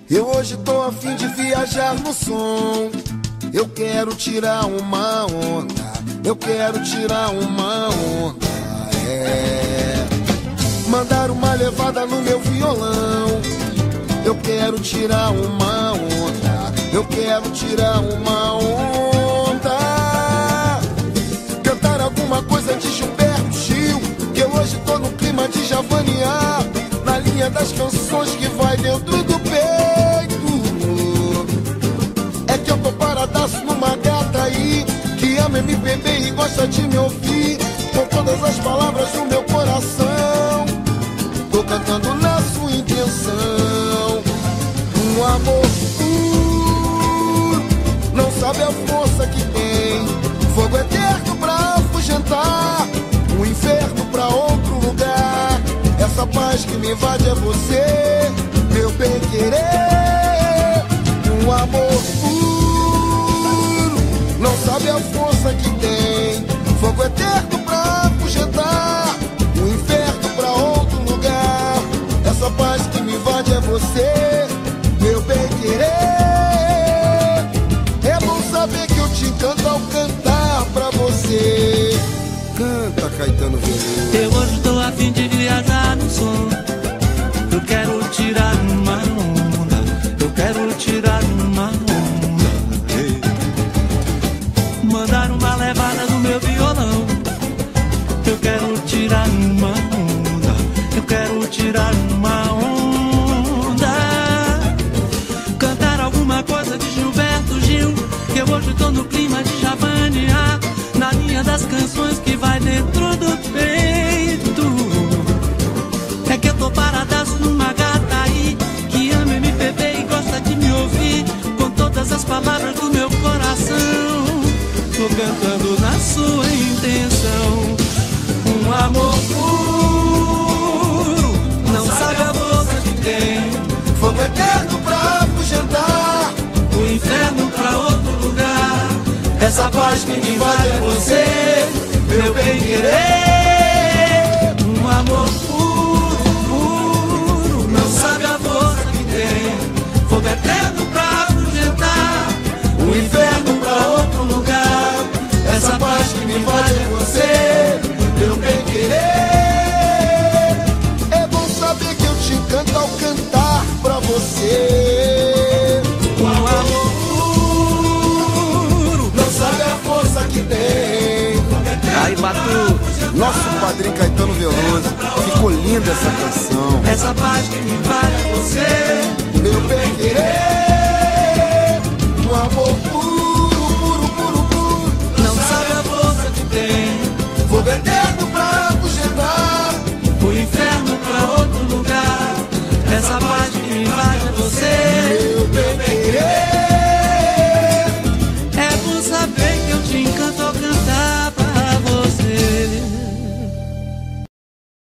Eu hoje tô a fim de viajar no som. Eu quero tirar uma onda, eu quero tirar uma onda, mandar uma levada no meu violão. Eu quero tirar uma onda, eu quero tirar uma onda. Cantar alguma coisa de Gilberto Gil, que eu hoje tô no clima de javanear, na linha das canções que vai dentro do peito. É que eu tô paradaço numa gata aí, que ama MPB e gosta de me ouvir, com todas as palavras do meu coração. Tô cantando na sua intenção. Um amor puro, não sabe a força que tem, fogo eterno pra afugentar, um inferno pra outro lugar. Essa paz que me invade é você, meu bem-querer. Um amor puro, não sabe a força que tem, fogo eterno pra afugentar, um inferno pra outro lugar. Essa paz que me invade é você, meu bem-querer. É bom saber que eu te encanto ao cantar pra você. Canta, Caetano Veloso. Eu hoje tô a fim de viajar no som. Eu quero tirar uma onda, eu quero tirar uma onda, mandar uma levada no meu violão. Eu quero tirar uma onda, eu quero tirar uma onda. Cantar alguma coisa de Gilberto Gil, que eu hoje tô no clima de javanear, na linha das canções que vai dentro do peito. É que eu tô paradaço numa gata aí, que ama MPB e gosta de me ouvir, com todas as palavras do meu coração. Tô cantando na sua intenção. Um amor puro, não sabe a força que tem, Fogo eterno pra afugentar, o inferno pra outro lugar. essa paz que me invade é você, meu bem-querer. Um amor puro, não sabe a força que tem, fogo eterno pra afugentar, O inferno pra outro lugar, essa paz que me invade é você, meu bem-querer. É bom saber que eu te encanto ao cantar pra você. um amor puro. Não sabe a força que tem. Aí, Batu, Nosso padrinho Caetano Veloso, ficou linda essa canção. Essa paz que me invade é você.